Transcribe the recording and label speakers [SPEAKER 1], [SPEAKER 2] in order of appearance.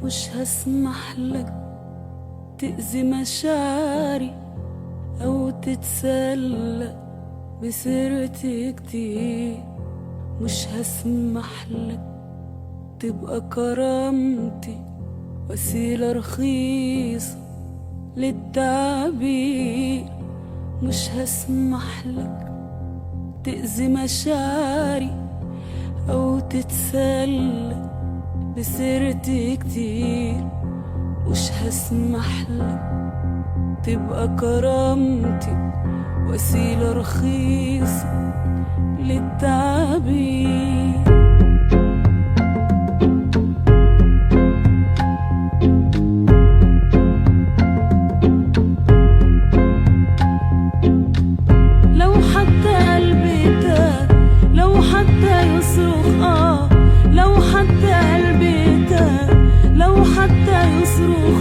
[SPEAKER 1] مش هسمح لك تأذي مشاعري أو تتسلى بسيرتي كتير. مش هسمح لك تبقى كرامتي وسيلة رخيصة للتعبير. مش هسمح لك تأذي مشاعري أو تتسلى بسيرتي كتير. مش هسمح لك تبقى كرامتي وسيلة رخيصة للتعبير. لو حتى قلبي تاه، لو حتى يصرخ لو حتى قلبي تاه، لو حتى يصرخ